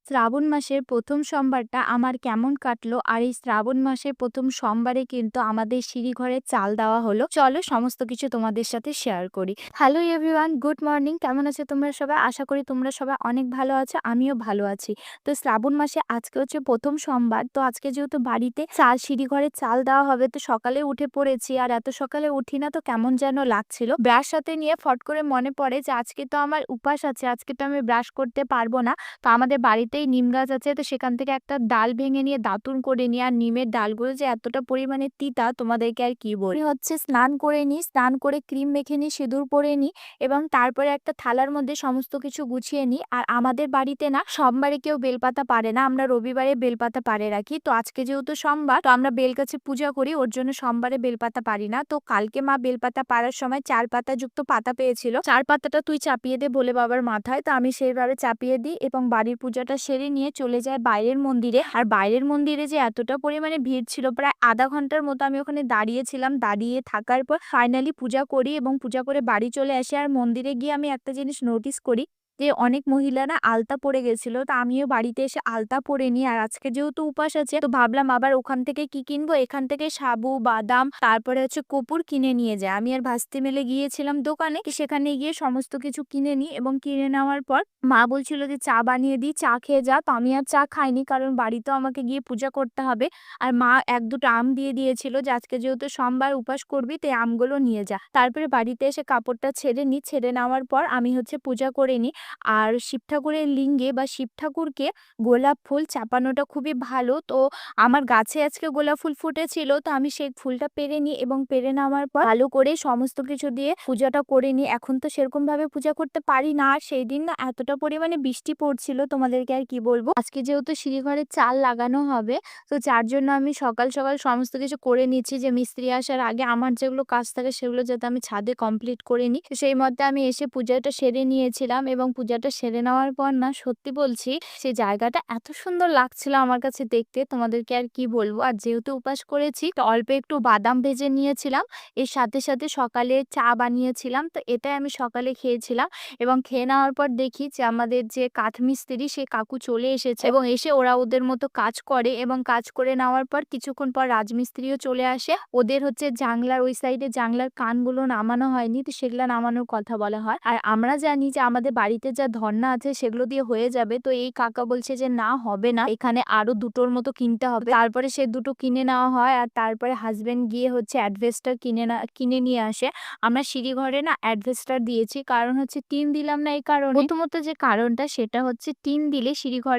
শ্রাবণ মাসের ১ম সোমবারটা আমার কেমন কাটলো? আর এই শ্রাবণ মাসের ১ম সোমবারে কিন্তু আমাদের সিঁড়িঘরে চাল দেওয়া হলো। চলো সমস্ত কিছু তোমাদের সাথে শেয়ার করি। Hello everyone, good morning. কেমন আছো তোমরা সবাই? আশা করি তোমরা সবাই অনেক ভালো আছো। আমিও ভালো আছি। তো শ্রাবণ মাসে আজকে হচ্ছে ১ম সোমবার। তো আজকে যেহেতু বাড়িতে সিঁড়িঘরে চাল দেওয়া হবে, তো সকালে উঠে পড়েছি। আর এত সকালে উঠি না তো কেমন যেন লাগছিল। ব্রাশ হাতে নিয়ে ফট করে মনে পড়ে যে আজকে তো আমার উপাস আছে। আজকে তো আমি ব্রাশ করতে পারবো না। তো আমাদের বাড়িতেই নিম গাছ আছে, তো সেখান থেকে একটা ডাল ভেঙে নিয়ে দাতুন করে নিয়ে, আর নিমের ডালগুলো যে এতটা পরিমাণে তিতা তোমাদেরকে আর কি বলি। হচ্ছে স্নান করে নিই, স্নান করে ক্রিম মেখে নিই, সিঁদুর পরে নিই এবং তারপরে একটা থালার মধ্যে সমস্ত কিছু গুছিয়ে নিই। আর আমাদের বাড়িতে না সোমবারে কেউ বেলপাতা পারে না, আমরা রবিবারে বেলপাতা পাড়ে রাখি। তো আজকে যেহেতু সোমবার, তো আমরা বেল গাছে পূজা করি, ওর জন্য সোমবারে বেলপাতা পারি না। তো কালকে মা বেলপাতা পাড়ার সময় ৪ পাতা যুক্ত পাতা পেয়েছিল। ৪ পাতাটা তুই চাপিয়ে দে বলে বাবার মাথায়, তো আমি সেইভাবে চাপিয়ে দিই এবং বাড়ির পূজাটা সেরে নিয়ে চলে যায় বাইরের মন্দিরে। আর বাইরের মন্দিরে যে এতটা পরিমাণে ভিড় ছিল, প্রায় আধা ঘন্টার মতো আমি ওখানে দাঁড়িয়েছিলাম। দাঁড়িয়ে থাকার পর ফাইনালি পূজা করি এবং পূজা করে বাড়ি চলে আসি। আর মন্দিরে গিয়ে আমি একটা জিনিস নোটিস করি যে অনেক মহিলারা আলতা পরে গেছিল, তো আমিও বাড়িতে এসে আলতা পরে নিই। আর আজকে যেহেতু উপাস আছে, তো ভাবলাম আবার ওখান থেকে কি কিনবো, এখান থেকে সাবু, বাদাম, তারপরে হচ্ছে কপুর কিনে নিয়ে যায়। আমি আর ভাস্তি মিলে গিয়েছিলাম দোকানে, সেখানে গিয়ে সমস্ত কিছু কিনে নিই এবং কিনে নেওয়ার পর মা বলছিল যে চা বানিয়ে দিই, চা খেয়ে যা। তো আমি আর চা খাইনি, কারণ বাড়িতেও আমাকে গিয়ে পূজা করতে হবে। আর মা ১-২টো আম দিয়ে দিয়েছিল যে আজকে যেহেতু সোমবার উপাস করবি, তো এই আমগুলো নিয়ে যা। তারপরে বাড়িতে এসে কাপড়টা ছেড়ে নিই, ছেড়ে নেওয়ার পর আমি হচ্ছে পূজা করে নিই। আর শিব ঠাকুরের লিঙ্গে বা শিব ঠাকুরকে গোলাপ ফুল চাপানোটা খুবই ভালো। তো আমার গাছে আজকে গোলাপ ফুল ফুটেছিল, তো আমি সেই ফুলটা পেড়ে নিই এবং পেড়ে নেওয়ার পর ভালো করে সমস্ত কিছু দিয়ে পূজাটা করে নিই। এখন তো সেরকম ভাবে পূজা করতে পারি না। আর সেই দিন না এতটা পরিমাণে বৃষ্টি পড়ছিল, তোমাদেরকে আর কি বলবো। আজকে যেহেতু সিঁড়িঘরে চাল লাগানো হবে, তো যার জন্য আমি সকাল সকাল সমস্ত কিছু করে নিচ্ছি, যে মিস্ত্রি আসার আগে আমার যেগুলো কাজ থাকে সেগুলো যাতে আমি ছাদে কমপ্লিট করে নিই। সেই মধ্যে আমি এসে পূজাটা সেরে নিয়েছিলাম এবং পূজাটা সেরে নেওয়ার পর না সত্যি বলছি, সেই জায়গাটা এত সুন্দর লাগছিল আমার কাছে দেখতে, তোমাদেরকে আর কি বলবো। আর যেহেতু উপাস করেছি, তো অল্প একটু বাদাম ভেজে নিয়েছিলাম, এর সাথে সাথে সকালে চা বানিয়েছিলাম, তো এটাই আমি সকালে খেয়েছিলাম। এবং খেয়ে নেওয়ার পর দেখি যে আমাদের যে কাঠমিস্ত্রি সে কাকু চলে এসেছে এবং এসে ওরা ওদের মতো কাজ করে এবং কাজ করে নেওয়ার পর কিছুক্ষণ পর রাজমিস্ত্রিও চলে আসে। ওদের হচ্ছে জানলার ওই সাইডে জানলার কানগুলো নামানো হয়নি, তো সেগুলো নামানোর কথা বলা হয়। আর আমরা জানি যে আমাদের বাড়িতে যা ধর্না আছে সেগুলো দিয়ে হয়ে যাবে, তো এই কাকা বলছে যে না, হবে না, এখানে আরো দুটোর মতো কিনতে হবে। তারপরে সে দুটো কিনে নেওয়া হয়। আর তারপরে হাজবেন্ড গিয়ে হচ্ছে অ্যাডভেস্টার কিনে নিয়ে আসে। আমরা সিঁড়িঘরে না অ্যাডভেস্টার দিয়েছি, কারণ হচ্ছে টিন দিলাম না। এই কারণে প্রথমত যে কারণটা সেটা হচ্ছে টিন দিলে সিঁড়িঘরে